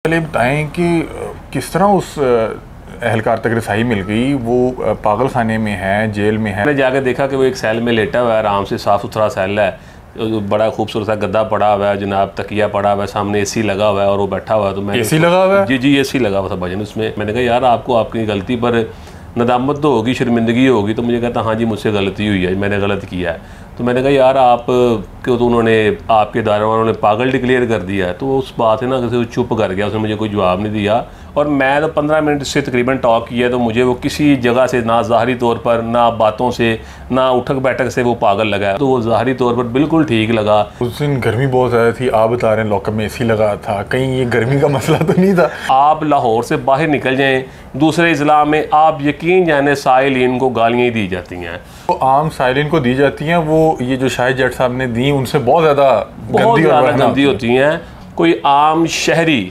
पहले बताएं कि किस तरह उस एहलकार तक रसाई मिल गई। वो पागल खाने में है, जेल में है। मैंने जाकर देखा कि वो एक सेल में लेटा हुआ है, आराम से साफ़ सुथरा सेल है, बड़ा खूबसूरत सा गद्दा पड़ा हुआ है जनाब, तकिया पड़ा हुआ है, सामने एसी लगा हुआ है और वो बैठा हुआ है। तो मैं एसी लगा हुआ है? जी एसी लगा हुआ था भाईजान उसमें। मैंने कहा यार आपको आपकी गलती पर नदामत तो होगी, शर्मिंदगी होगी। तो मुझे कहता हाँ जी मुझसे गलती हुई है, मैंने गलत किया है। तो मैंने कहा यार आप क्यों, तो उन्होंने आपके दायरे वालों ने पागल डिक्लेयर कर दिया है। तो उस बात है ना कि वो चुप कर गया, उसने मुझे कोई जवाब नहीं दिया। और मैं तो 15 मिनट से तकरीबन टॉक किया, तो मुझे वो किसी जगह से ना ज़ाहरी तौर पर, ना बातों से, ना उठक बैठक से वो पागल लगा। तो वो ज़ाहरी तौर पर बिल्कुल ठीक लगा। उस दिन गर्मी बहुत ज़्यादा थी, आप बता रहे हैं लॉकअप में एसी लगा था, कहीं ये गर्मी का मसला तो नहीं था? आप लाहौर से बाहर निकल जाएं, दूसरे ज़िला में आप यकीन जाने साइलिन को गालियाँ ही दी जाती हैं। तो आम साइलिन को दी जाती हैं, वो ये जो शाहिद जट साहब ने दी उनसे बहुत ज़्यादा गंदी होती हैं। कोई आम शहरी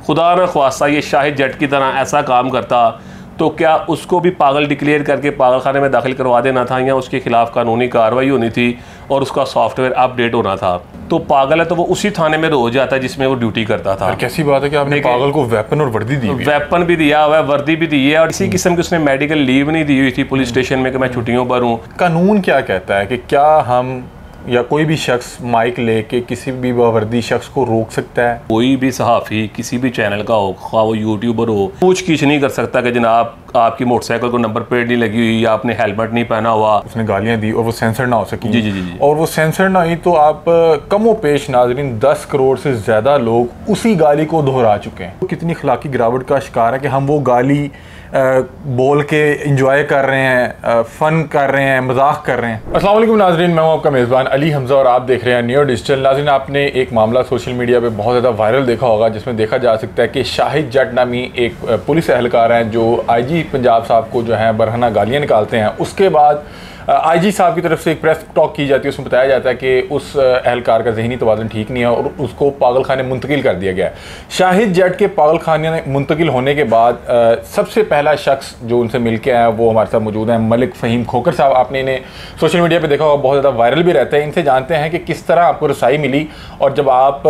खुदा न ख्वास्ता ये शाहिद जट की तरह ऐसा काम करता तो क्या उसको भी पागल डिक्लेयर करके पागल खाने में दाखिल करवा देना था, या उसके खिलाफ कानूनी कार्रवाई होनी थी और उसका सॉफ्टवेयर अपडेट होना था। तो पागल है तो वो उसी थाने में रोज जाता है जिसमें वो ड्यूटी करता था। कैसी बात है कि आपने पागल को वेपन और वर्दी दी? वेपन भी दिया हुआ है, वर्दी भी दी है, और इसी किस्म की उसने मेडिकल लीव नहीं दी हुई थी पुलिस स्टेशन में कि मैं छुट्टियों पर हूँ। कानून क्या कहता है कि क्या हम या कोई भी शख्स माइक लेके किसी भी बावर्दी शख्स को रोक सकता है? कोई भी सहाफ़ी किसी भी चैनल का हो, खा वो यूट्यूबर हो, पूछगीछ नहीं कर सकता कि जनाब आपकी मोटरसाइकिल को नंबर प्लेट नहीं लगी हुई या आपने हेलमेट नहीं पहना हुआ। उसने गालियां दी और वो सेंसर ना हो सकी। जी। और वो सेंसर ना हुई तो आप कमो पेश नाजरीन 10 करोड़ से ज़्यादा लोग उसी गाली को दोहरा चुके हैं। तो कितनी अखलाकी गिरावट का शिकार है कि हम वो गाली बोल के इंजॉय कर रहे हैं, फ़न कर रहे हैं, मजाक कर रहे हैं। अस्सलाम वालेकुम नाजरीन, मैं हूं आपका मेज़बान अली हमज़ा और आप देख रहे हैं नियो डिजिटल। नाजरीन, आपने एक मामला सोशल मीडिया पे बहुत ज़्यादा वायरल देखा होगा जिसमें देखा जा सकता है कि शाहिद जट नामी एक पुलिस एहलकार हैं जो IG पंजाब साहब को जो है बरहना गालियाँ निकालते हैं। उसके बाद IG साहब की तरफ से एक प्रेस टॉक की जाती है, उसमें बताया जाता है कि उस एहलकार का जहनी तवाज़ुन ठीक नहीं है और उसको पागल खाने मुंतकिल कर दिया गया है। शाहिद जट के पागल खाने मुंतकिल होने के बाद सबसे पहला शख्स जो उनसे मिल के आया वो हमारे साथ मौजूद हैं, मलिक फ़हीम खोखर साहब। आपने इन्हें सोशल मीडिया पर देखा होगा, बहुत ज़्यादा वायरल भी रहते हैं। इनसे जानते हैं कि किस तरह आपको रसाई मिली और जब आप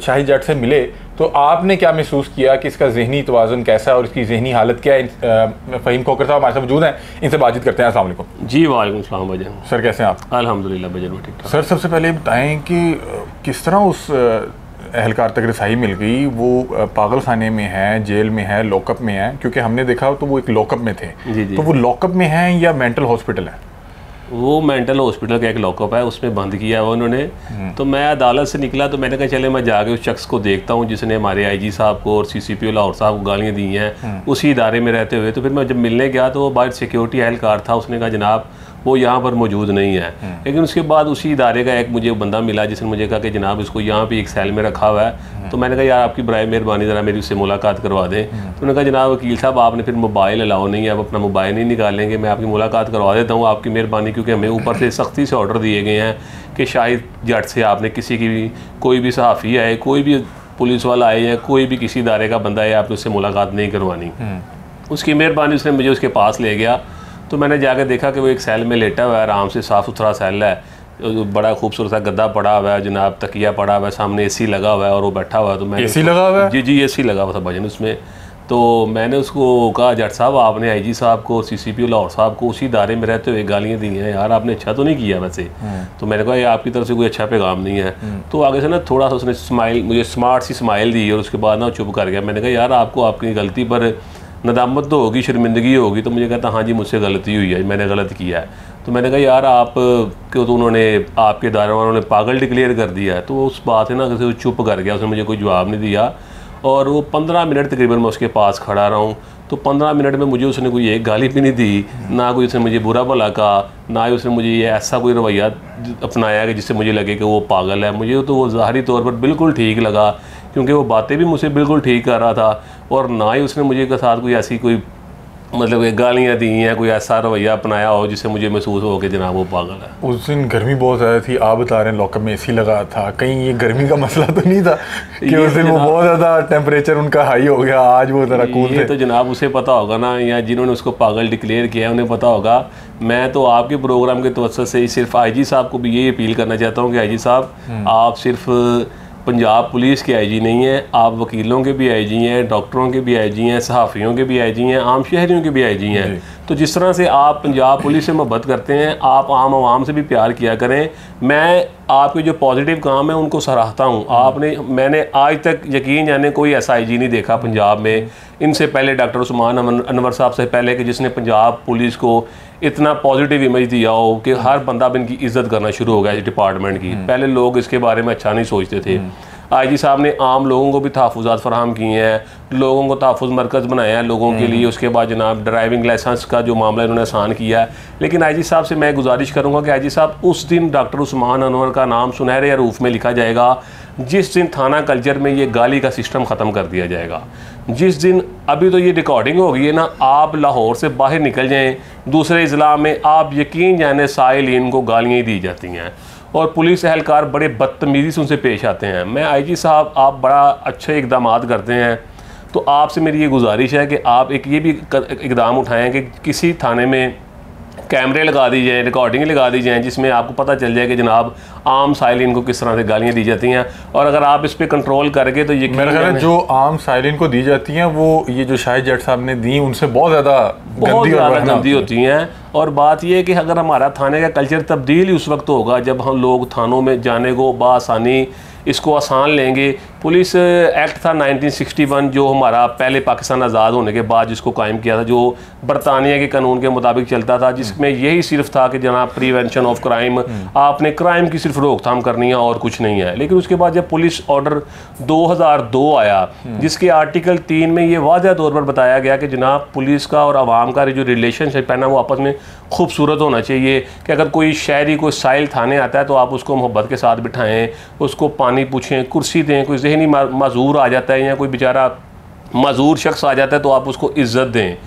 शाहिद जट से मिले तो आपने क्या महसूस किया कि इसका ज़हनी तवाज़ुन कैसा है और इसकी ज़हनी हालत क्या है। फ़हीम खोखर साहब हमारे साथ मौजूद हैं, इनसे बातचीत करते हैं। अस्सलाम वालेकुम। जी वालेकुम सलाम भाईजान। सर कैसे हैं आप? अल्हम्दुलिल्लाह भाईजान ठीक ठाक। सर सबसे पहले बताएं कि किस तरह उस एहलकार तक रसाई मिल गई। वो पागल खाने में है, जेल में है, लॉकअप में है? क्योंकि हमने देखा तो वो एक लॉकअप में थे। जी। तो वो लॉकअप में हैं या मेंटल हॉस्पिटल है? वो मेंटल हॉस्पिटल का एक लॉकअप है, उसमें बंद किया हुआ उन्होंने। तो मैं अदालत से निकला तो मैंने कहा चले मैं जाके उस शख्स को देखता हूँ जिसने हमारे IG साहब को और CCPO लाहौर साहब को गालियाँ दी हैं उसी इदारे में रहते हुए। तो फिर मैं जब मिलने गया तो वो बाहर सिक्योरिटी एहलकार था, उसने कहा जनाब वो यहाँ पर मौजूद नहीं है। लेकिन उसके बाद उसी इदारे का एक मुझे बंदा मिला जिसने मुझे कहा कि जनाब इसको यहाँ पे एक सेल में रखा हुआ है। तो मैंने कहा यार आपकी बराए मेहरबानी ज़रा मेरी उससे मुलाकात करवा दें। तो उन्होंने कहा जनाब वकील साहब आपने फिर मोबाइल अलाउ नहीं है, आप अपना मोबाइल नहीं निकालेंगे, मैं आपकी मुलाकात करवा देता हूँ, आपकी मेहरबानी, क्योंकि हमें ऊपर से सख्ती से ऑर्डर दिए गए हैं कि शाहिद जट से आपने किसी की भी, कोई भी सहाफ़ी आए, कोई भी पुलिस वाला आए या कोई भी किसी इदारे का बंदा है, आपने उससे मुलाकात नहीं करवानी। उसकी मेहरबानी, उसने मुझे उसके पास ले गया। तो मैंने जाकर देखा कि वो एक सेल में लेटा हुआ है, आराम से साफ़ सुथरा सेल है, बड़ा खूबसूरत सा गद्दा पड़ा हुआ है जनाब, तकिया पड़ा हुआ है, सामने एसी लगा हुआ है और वो बैठा हुआ है। तो मैं एसी लगा हुआ है? जी एसी लगा हुआ था भाईजान उसमें। तो मैंने उसको कहा जट साहब आपने IG साहब को और CCPO लाहौर साहब को उसी इदारे में रहते हुए गालियाँ दी हैं, यार आपने अच्छा तो नहीं किया वैसे। तो मैंने कहा ये आपकी तरफ से कोई अच्छा पैगाम नहीं है। तो आगे से ना थोड़ा सा उसने स्माइल, मुझे स्मार्ट सी स्माइल दी और उसके बाद ना चुप कर गया। मैंने कहा यार आपको आपकी गलती पर नदामत तो होगी, शर्मिंदगी होगी। तो मुझे कहता हाँ जी मुझसे गलती हुई है, मैंने गलत किया है। तो मैंने कहा यार आप क्यों, तो उन्होंने आपके दायरे वालों ने पागल डिक्लेयर कर दिया है। तो उस बात है ना कि वो चुप कर गया, उसने मुझे कोई जवाब नहीं दिया। और वो 15 मिनट तकरीबन मैं उसके पास खड़ा रहा हूँ। तो 15 मिनट में मुझे उसने कोई एक गाली भी नहीं दी, ना कोई उसने मुझे बुरा भला कहा, ना ही उसने मुझे ये ऐसा कोई रवैया अपनाया कि जिससे मुझे लगे कि वो पागल है। मुझे तो वो ज़ाहरी तौर पर बिल्कुल ठीक लगा क्योंकि वो बातें भी मुझसे बिल्कुल ठीक कर रहा था, और ना ही उसने मुझे के साथ कोई ऐसी कोई मतलब गालियाँ दी हैं, कोई ऐसा रवैया अपनाया हो जिससे मुझे महसूस हो कि जनाब वो पागल है। उस दिन गर्मी बहुत ज़्यादा थी, आप बता रहे हैं लॉकअप में एसी लगा था, कहीं ये गर्मी का मसला तो नहीं था कि उस दिन वो बहुत ज़्यादा टेम्परेचर उनका हाई हो गया, आज वो ज़रा कूल थे? तो जनाब उसे पता होगा ना, या जिन्होंने उसको पागल डिक्लेयर किया उन्हें पता होगा। मैं तो आपके प्रोग्राम के तवज्जुह से ही सिर्फ IG साहब को भी ये अपील करना चाहता हूँ कि IG साहब आप सिर्फ पंजाब पुलिस के आईजी नहीं हैं, आप वकीलों के भी आईजी हैं, डॉक्टरों के भी आईजी हैं, सहाफ़ियों के भी आईजी हैं, आम शहरियों के भी आईजी हैं। तो जिस तरह से आप पंजाब पुलिस से मोहब्बत करते हैं, आप आम आवाम से भी प्यार किया करें। मैं आपके जो पॉजिटिव काम है उनको सराहता हूँ। मैंने आज तक यकीन जाने कोई ऐसा आईजी नहीं देखा पंजाब में, इनसे पहले डॉक्टर उस्मान अनवर साहब से पहले, कि जिसने पंजाब पुलिस को इतना पॉजिटिव इमेज दिया हो कि हर बंदा भी इनकी इज्जत करना शुरू हो गया इस डिपार्टमेंट की। पहले लोग इसके बारे में अच्छा नहीं सोचते थे। आईजी साहब ने आम लोगों को भी तहफ़्फ़ुज़ात फराहम किए हैं, लोगों को तहफ़्फ़ुज़ मरकज़ बनाया है लोगों के लिए। उसके बाद जनाब ड्राइविंग लाइसेंस का जो मामला इन्होंने आसान किया है। लेकिन आईजी साहब से मैं गुजारिश करूँगा कि आईजी साहब उस दिन डॉक्टर उस्मान अनवर का नाम सुनहरे हरूफ में लिखा जाएगा जिस दिन थाना कल्चर में ये गाली का सिस्टम ख़त्म कर दिया जाएगा। जिस दिन, अभी तो ये रिकॉर्डिंग हो गई है ना, आप लाहौर से बाहर निकल जाएँ दूसरे इज़ला में, आप यकीन जाने साइलिन को गालियाँ ही दी जाती हैं और पुलिस एहलकार बड़े बदतमीज़ी से उनसे पेश आते हैं। मैं आईजी साहब, आप बड़ा अच्छे इक़दाम करते हैं, तो आपसे मेरी ये गुजारिश है कि आप एक ये भी इक़दाम उठाएं कि किसी थाने में कैमरे लगा दी जाए, रिकॉर्डिंग लगा दी जाए, जिसमें आपको पता चल जाए कि जनाब आम साइलिन को किस तरह से गालियाँ दी जाती हैं। और अगर आप इस पर कंट्रोल करके तो ये मेरा ख्याल है जो आम साइलिन को दी जाती हैं वो ये जो शाहिद जट साहब ने दी उनसे बहुत ज़्यादा गंदी होती हैं। और बात यह है कि अगर हमारा थाने का कल्चर तब्दील ही उस वक्त होगा जब हम लोग थानों में जाने को बआसानी इसको आसान लेंगे। पुलिस एक्ट था 1961 जो हमारा पहले पाकिस्तान आज़ाद होने के बाद जिसको कायम किया था, जो बरतानिया के कानून के मुताबिक चलता था, जिसमें यही सिर्फ था कि जनाब प्रिवेंशन ऑफ क्राइम, आपने क्राइम की सिर्फ रोकथाम करनी है और कुछ नहीं है। लेकिन उसके बाद जब पुलिस ऑर्डर 2002 आया जिसके आर्टिकल 3 में ये वाज़ह तौर पर बताया गया कि जनाब पुलिस का और आवाम का जो रिलेशनशिप है ना वो आपस में खूबसूरत होना चाहिए, कि अगर कोई शहरी कोई साइल थाने आता है तो आप उसको मोहब्बत के साथ बिठाएं, उसको पानी पूछें, कुर्सी दें, कोई जहनी माजूर आ जाता है या कोई बेचारा माजूर शख्स आ जाता है तो आप उसको इज्जत दें।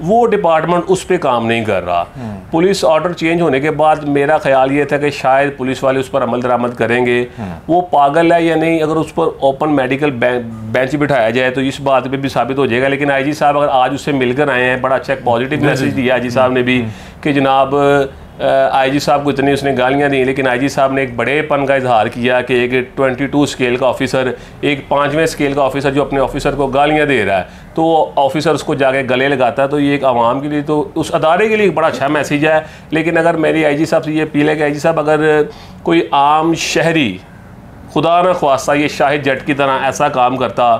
वो डिपार्टमेंट उस पर काम नहीं कर रहा। पुलिस ऑर्डर चेंज होने के बाद मेरा ख्याल ये था कि शायद पुलिस वाले उस पर अमल दरामद करेंगे। वो पागल है या नहीं, अगर उस पर ओपन मेडिकल बेंच बिठाया जाए तो इस बात पे भी साबित हो जाएगा। लेकिन आईजी साहब अगर आज उससे मिलकर आए हैं, बड़ा अच्छा एक पॉजिटिव मैसेज दिया आईजी साहब ने भी कि जनाब आईजी साहब को इतनी उसने गालियाँ दी, लेकिन आईजी साहब ने एक बड़ेपन का इजहार किया कि एक 22 स्केल का ऑफिसर, एक 5वें स्केल का ऑफिसर जो अपने ऑफिसर को गालियाँ दे रहा है तो ऑफिसर उसको जाके गले लगाता है। तो ये एक आवाम के लिए, तो उस अदारे के लिए एक बड़ा अच्छा मैसेज है। लेकिन अगर मेरी आईजी साहब से ये अपील है कि आईजी साहब अगर कोई आम शहरी खुदा न ख्वास्ता ये शाहिद जट की तरह ऐसा काम करता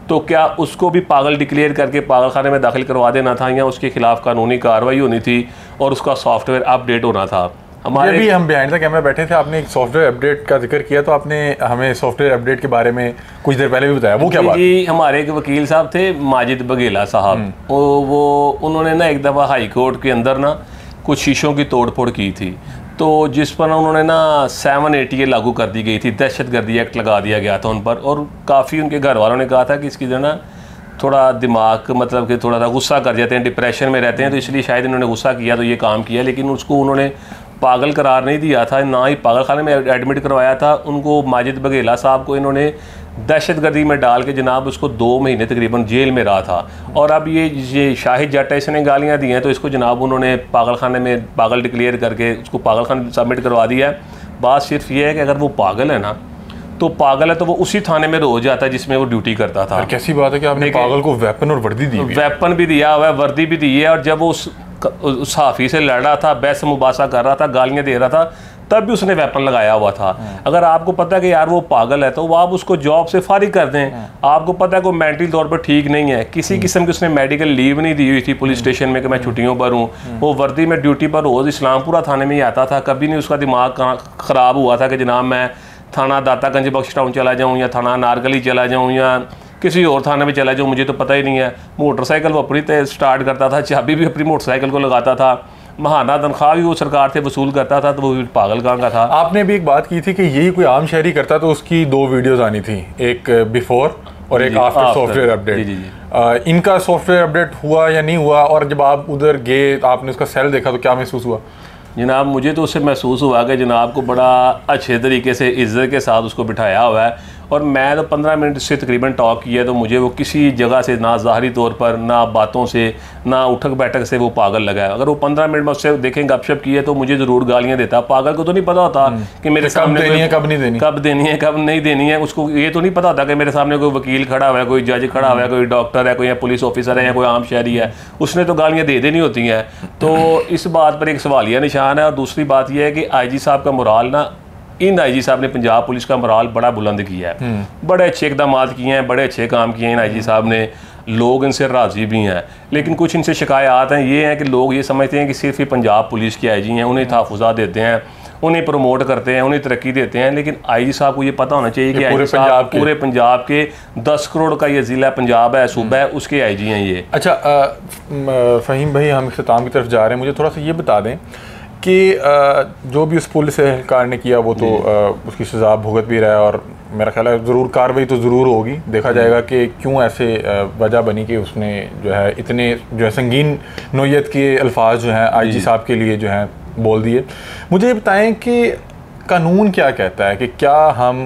तो क्या उसको भी पागल डिक्लेयर करके पागल खाने में दाखिल करवा देना था या उसके खिलाफ कानूनी कार्रवाई होनी थी और उसका सॉफ्टवेयर अपडेट होना था। हमारे भी हम बिहाइंड द कैमरा बैठे थे, आपने एक सॉफ्टवेयर अपडेट का जिक्र किया तो आपने हमें सॉफ्टवेयर अपडेट के बारे में कुछ देर पहले भी बताया, वो क्या बात? जी, हमारे एक वकील साहब थे माजिद बघेला साहब, वो उन्होंने ना एक दफ़ा हाई कोर्ट के अंदर ना कुछ शीशों की तोड़ फोड़ की थी, तो जिस पर उन्होंने ना 780 लागू कर दी गई थी, दहशतगर्दी एक्ट लगा दिया गया था उन पर। और काफ़ी उनके घर वालों ने कहा था कि इसकी जो ना थोड़ा दिमाग मतलब कि थोड़ा सा गुस्सा कर जाते हैं, डिप्रेशन में रहते हैं, तो इसलिए शायद इन्होंने गुस्सा किया तो ये काम किया। लेकिन उसको उन्होंने पागल करार नहीं दिया था, ना ही पागल खाने में एडमिट करवाया था। उनको माजिद बघेला साहब को इन्होंने दहशतगर्दी में डाल के जनाब उसको 2 महीने तकरीबन जेल में रहा था। और अब ये शाहिद जट है, इसने गालियाँ दी हैं तो इसको जनाब उन्होंने पागल खाने में पागल डिक्लेयर करके उसको पागल खाने सबमिट करवा दिया है। बात सिर्फ ये है कि अगर वो पागल है ना तो पागल है तो वो उसी थाने में रोज जाता है जिसमें वो ड्यूटी करता था। कैसी बात है कि आपने पागल को वेपन और वर्दी दी? वेपन भी दिया हुआ है, वर्दी भी दी है। और जब वो उस हाफी से लड़ रहा था, बहस मुबासा कर रहा था, गालियाँ दे रहा था, तब भी उसने वेपन लगाया हुआ था। अगर आपको पता है कि यार वो पागल है तो आप उसको जॉब से फारिग कर दें। आपको पता है कि मेंटल तौर पर ठीक नहीं है, किसी किस्म की उसने मेडिकल लीव नहीं दी हुई थी पुलिस स्टेशन में कि मैं छुट्टियों पर हूँ, वो वर्दी में ड्यूटी पर रोज़ इस्लामपुरा थाने में ही आता था। कभी नहीं उसका दिमाग ख़राब हुआ था कि जनाब मैं थाना दातागंज बख्श टाउन चला जाऊँ या थाना नारगली चला जाऊँ या किसी और थाने में चला जाऊँ, मुझे तो पता ही नहीं है। मोटरसाइकिल वो अपनी स्टार्ट करता था, चाबी भी अपनी मोटरसाइकिल को लगाता था, महाना तनख्वाह भी वो सरकार से वसूल करता था, तो वो पागल कहाँ का था। आपने भी एक बात की थी कि यही कोई आम शहरी करता तो उसकी 2 वीडियोस आनी थी, एक बिफोर और एक आफ्टर सॉफ्टवेयर अपडेट। इनका सॉफ्टवेयर अपडेट हुआ या नहीं हुआ? और जब आप उधर गए आपने उसका सेल देखा तो क्या महसूस हुआ? जनाब मुझे तो उससे महसूस हुआ कि जनाब को बड़ा अच्छे तरीके से इज्जत के साथ उसको बिठाया हुआ है और मैं तो 15 मिनट से तकरीबन टॉक किया, तो मुझे वो किसी जगह से ना ज़ाहरी तौर पर ना बातों से ना उठक बैठक से वो पागल लगा है। अगर वो 15 मिनट में उससे देखें गपशप किए तो मुझे ज़रूर गालियाँ देता। पागल को तो नहीं पता होता कि मेरे सामने कब देनी है कब नहीं देनी है, उसको ये तो नहीं पता होता कि मेरे सामने कोई वकील खड़ा हुआ है, कोई जज खड़ा हुआ है, कोई डॉक्टर है, कोई पुलिस ऑफिसर है या कोई आम शहरी है, उसने तो गालियाँ दे देनी होती हैं। तो इस बात पर एक सवालिया निशान है। और दूसरी बात यह है कि IG साहब का मोराल ना, इन IG साहब ने पंजाब पुलिस का मोराल बड़ा बुलंद किया है, बड़े अच्छे इकदाम किए हैं, बड़े अच्छे काम किए हैं इन IG साहब ने, लोग इनसे राज़ी भी हैं। लेकिन कुछ इनसे शिकायत हैं, ये हैं कि लोग ये समझते हैं कि सिर्फ ये पंजाब पुलिस के IG हैं, उन्हें तहफ़्फ़ुज़ात देते हैं, उन्हें प्रमोट करते हैं, उन्हें तरक्की देते हैं। लेकिन IG साहब को ये पता होना चाहिए कि IG साहब पूरे पंजाब के 10 करोड़ का ये ज़िला पंजाब है, सूबा है, उसके IG हैं ये। अच्छा फ़हीम भाई, हम इख्तिताम की तरफ जा रहे हैं, मुझे थोड़ा सा ये बता दें कि जो भी उस पुलिस एहलकार ने किया वो तो उसकी सज़ा भुगत भी रहा है, और मेरा ख्याल है ज़रूर कार्रवाई तो ज़रूर होगी। देखा जाएगा कि क्यों ऐसे वजह बनी कि उसने जो है इतने जो है संगीन नोयत के अल्फाज जो हैं IG साहब के लिए जो हैं बोल दिए। मुझे ये बताएं कि कानून क्या कहता है कि क्या हम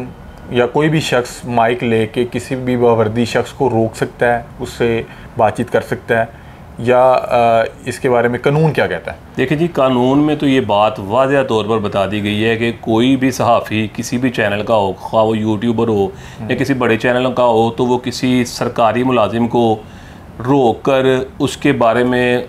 या कोई भी शख्स माइक लेके किसी भी बावर्दी शख्स को रोक सकता है, उससे बातचीत कर सकता है, या इसके बारे में कानून क्या कहता है? देखिए जी, कानून में तो ये बात वाज़ह तौर पर बता दी गई है कि कोई भी सहाफ़ी किसी भी चैनल का हो, ख़्वाह वो यूट्यूबर हो या किसी बड़े चैनल का हो, तो वो किसी सरकारी मुलाजिम को रोक कर उसके बारे में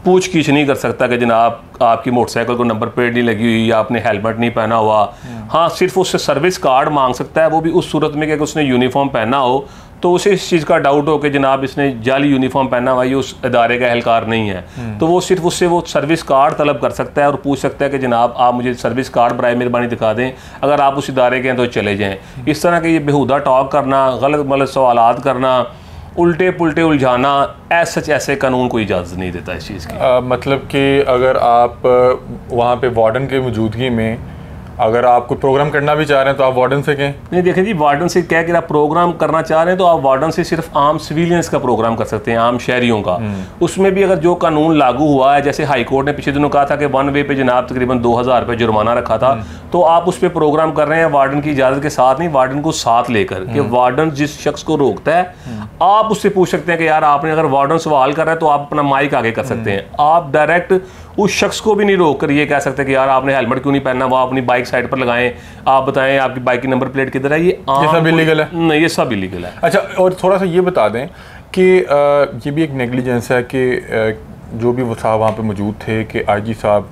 पूछ गिछ नहीं कर सकता कि जनाब आपकी मोटरसाइकिल को नंबर प्लेट नहीं लगी हुई या आपने हेलमेट नहीं पहना हुआ। हाँ, सिर्फ उससे सर्विस कार्ड मांग सकता है, वो भी उस सूरत में कि उसने यूनिफॉर्म पहना हो, तो उसे इस चीज़ का डाउट हो कि जनाब इसने जाली यूनिफॉर्म पहना हुआ, ये उस इदारे का एहलकार नहीं है, तो वो सिर्फ उससे वो सर्विस कार्ड तलब कर सकता है और पूछ सकता है कि जनाब आप मुझे सर्विस कार्ड बराए मेहरबानी दिखा दें, अगर आप उस इदारे के हैं तो चले जाएँ। इस तरह के ये बेहुदा टॉक करना, गलत मलत सवालात करना, उल्टे पुल्टे उलझाना, ऐसे कानून को इजाज़त नहीं देता इस चीज़ की। मतलब कि अगर आप वहाँ पे वार्डन के मौजूदगी में अगर आप कोई प्रोग्राम करना भी चाह रहे हैं तो आप वार्डन से कहें? नहीं, देखें जी, वार्डन से क्या कि आप प्रोग्राम करना चाह रहे हैं तो आप वार्डन से सिर्फ आम सिविलियंस का प्रोग्राम कर सकते हैं, आम शहरियों का। उसमें भी अगर जो कानून लागू हुआ है, जैसे हाई कोर्ट ने पिछले दिनों कहा था कि 1 वे पे जनाब तकरीबन 2000 रुपये जुर्माना रखा था, तो आप उस पर प्रोग्राम कर रहे हैं वार्डन की इजाज़त के साथ नहीं, वार्डन को साथ लेकर कि वार्डन जिस शख्स को रोकता है आप उससे पूछ सकते हैं कि यार आपने अगर वार्डन सवाल कर रहा है तो आप अपना माइक आगे कर सकते हैं। आप डायरेक्ट उस शख्स को भी नहीं रोक कर ये कह सकते कि यार आपने हेलमेट क्यों नहीं पहनना, वो अपनी बाइक साइड पर लगाएं, आप बताएं आपकी बाइक की नंबर प्लेट किधर है। ये सब इलीगल है? नहीं, ये सब इलीगल है। अच्छा, और थोड़ा सा ये बता दें कि ये भी एक नेग्लिजेंस है कि जो भी वो साहब वहाँ पे मौजूद थे कि IG साहब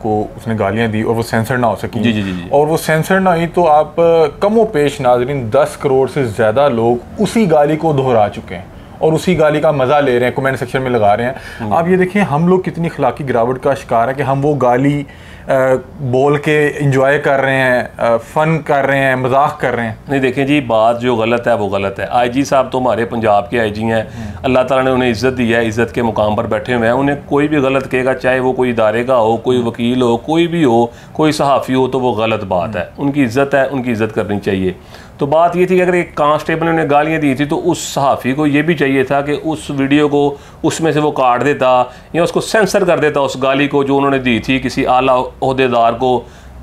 को उसने गालियाँ दी और वो सेंसर ना हो सकी। जी। और वो सेंसर ना हुई तो आप कमो पेश नाज़रीन 10 करोड़ से ज़्यादा लोग उसी गाली को दोहरा चुके हैं और उसी गाली का मज़ा ले रहे हैं, कमेंट सेक्शन में लगा रहे हैं। आप ये देखें, हम लोग कितनी अखलाकी गिरावट का शिकार है कि हम वो गाली बोल के इंजॉय कर रहे हैं, फ़न कर रहे हैं, मजाक कर रहे हैं। नहीं, देखें जी, बात जो गलत है वो गलत है। IG साहब तो हमारे पंजाब के IG हैं, अल्लाह ताला ने उन्हें इज़्ज़त दी है, इज़्ज़त के मुकाम पर बैठे हुए हैं। उन्हें कोई भी गलत कहेगा, चाहे वो कोई इदारे का हो, कोई वकील हो, कोई भी हो, कोई सहाफ़ी हो, तो वो गलत बात है। उनकी इज़्ज़त है, उनकी इज़्ज़त करनी चाहिए। तो बात ये थी कि अगर एक कांस्टेबल ने उन्हें गालियाँ दी थी तो उस सहाफ़ी को ये भी चाहिए था कि उस वीडियो को उसमें से वो काट देता या उसको सेंसर कर देता, उस गाली को जो उन्होंने दी थी किसी आला ओहदेदार को।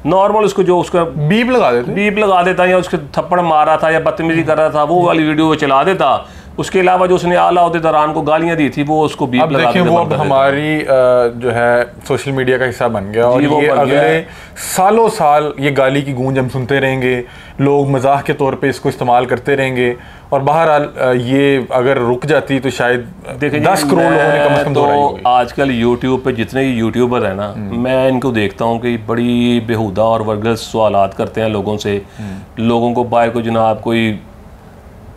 नॉर्मल उसको जो उसका बीप लगा देता या उसके थप्पड़ मारा था या बदतमीजी कर रहा था, वो वाली वीडियो वो चला देता। उसके अलावा जो उसने आला ओहदेदारान को गालियाँ दी थी वो उसको बीप लगा देता। वो अब हमारी जो है सोशल मीडिया का हिस्सा बन गया और ये अगले सालों साल ये गाली की गूंज हम सुनते रहेंगे, लोग मजाक के तौर पे इसको इस्तेमाल करते रहेंगे। और बहरहाल ये अगर रुक जाती तो शायद 10 करोड़ लोगों ने कम से कम दोहराई होगी। आजकल यूट्यूब पे जितने यूट्यूबर हैं ना, मैं इनको देखता हूँ कि बड़ी बेहुदा और वर्गस सवालात करते हैं लोगों से। लोगों को बाहर को जनाब कोई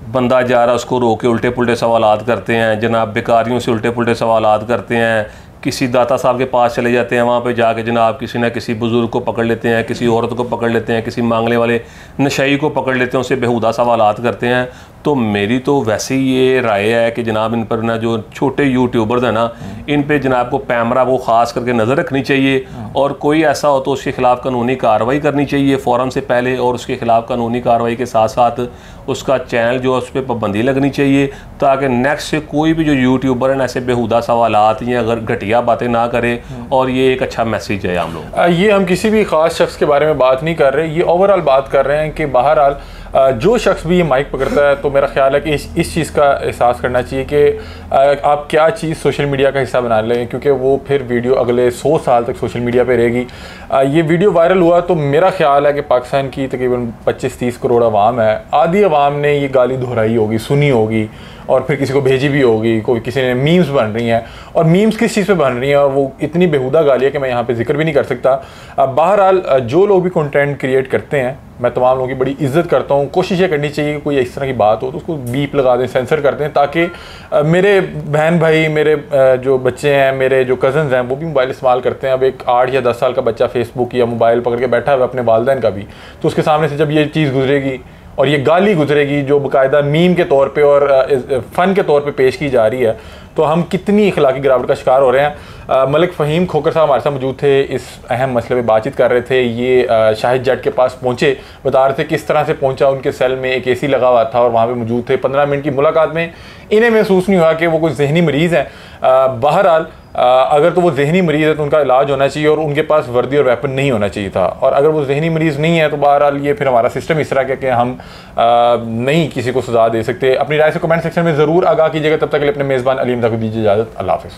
बंदा जा रहा है उसको रोक के उल्टे पुल्टे सवालात करते हैं, जनाब बेकारियों से उल्टे पुल्टे सवालात करते हैं। किसी दाता साहब के पास चले जाते हैं, वहाँ पे जाके जनाब किसी न किसी बुज़ुर्ग को पकड़ लेते हैं, किसी औरत को पकड़ लेते हैं, किसी मांगने वाले नशाई को पकड़ लेते हैं, उससे बेहुदा सवालात करते हैं। तो मेरी तो वैसे ही ये राय है कि जनाब इन पर ना जो छोटे यूट्यूबर्स हैं ना, इन पे जनाब को पैमरा वो ख़ास करके नज़र रखनी चाहिए और कोई ऐसा हो तो उसके ख़िलाफ़ कानूनी कार्रवाई करनी चाहिए फ़ौरन से पहले, और उसके ख़िलाफ़ कानूनी कार्रवाई के साथ साथ उसका चैनल जो है उस पर पाबंदी लगनी चाहिए ताकि नेक्स्ट से कोई भी जो यूट्यूबर हैं ऐसे बेहुदा सवालात या अगर घटिया बातें ना करे। और ये एक अच्छा मैसेज है हम लोग। ये हम किसी भी ख़ास शख्स के बारे में बात नहीं कर रहे, ये ओवरऑल बात कर रहे हैं कि बहरहाल जो शख्स भी ये माइक पकड़ता है तो मेरा ख्याल है कि इस चीज़ का एहसास करना चाहिए कि आप क्या चीज़ सोशल मीडिया का हिस्सा बना लें, क्योंकि वो फिर वीडियो अगले 100 साल तक सोशल मीडिया पे रहेगी। ये वीडियो वायरल हुआ तो मेरा ख्याल है कि पाकिस्तान की तकरीबन 25-30 करोड़ आवाम है, आधी आवाम ने ये गाली दोहराई होगी, सुनी होगी और फिर किसी को भेजी भी होगी, कोई किसी ने मीम्स बन रही हैं, और मीम्स किस चीज़ पे बन रही हैं और वो इतनी बेहुदा गाली है कि मैं यहाँ पे जिक्र भी नहीं कर सकता। बहरहाल जो लोग भी कंटेंट क्रिएट करते हैं, मैं तमाम लोगों की बड़ी इज्जत करता हूँ। कोशिश ये करनी चाहिए कि कोई इस तरह की बात हो तो उसको बीप लगा दें, सेंसर कर दें, ताकि मेरे बहन भाई, मेरे जो बच्चे हैं, मेरे जो कज़न्स हैं, वो भी मोबाइल इस्तेमाल करते हैं। अब एक 8 या 10 साल का बच्चा फेसबुक या मोबाइल पकड़ के बैठा है अपने वालिदैन का भी, तो उसके सामने से जब ये चीज़ गुजरेगी और ये गाली गुजरेगी जो बाकायदा मीम के तौर पे और फ़न के तौर पे पेश की जा रही है, तो हम कितनी इखलाकी गिरावट का शिकार हो रहे हैं। मलिक फ़हीम खोखर साहब हमारे साथ मौजूद थे, इस अहम मसले पे बातचीत कर रहे थे। ये शाहिद जट के पास पहुँचे, बता रहे थे किस तरह से पहुँचा। उनके सेल में एक AC लगा हुआ था और वहाँ पे मौजूद थे। 15 मिनट की मुलाकात में इन्हें महसूस नहीं हुआ कि वो कोई जहनी मरीज़ हैं। बहरहाल अगर तो वो जहनी मरीज़ है तो उनका इलाज होना चाहिए और उनके पास वर्दी और वेपन नहीं होना चाहिए था, और अगर वो जहनी मरीज़ नहीं है तो बहरहाल ये फिर हमारा सिस्टम इस तरह का कि हम नहीं किसी को सज़ा दे सकते। अपनी राय से कमेंट सेक्शन में ज़रूर आगाह कीजिएगा। तब तक के लिए अपने मेज़बान अलीम को दीजिए इजाज़त। अल्लाह हाफ़िज़।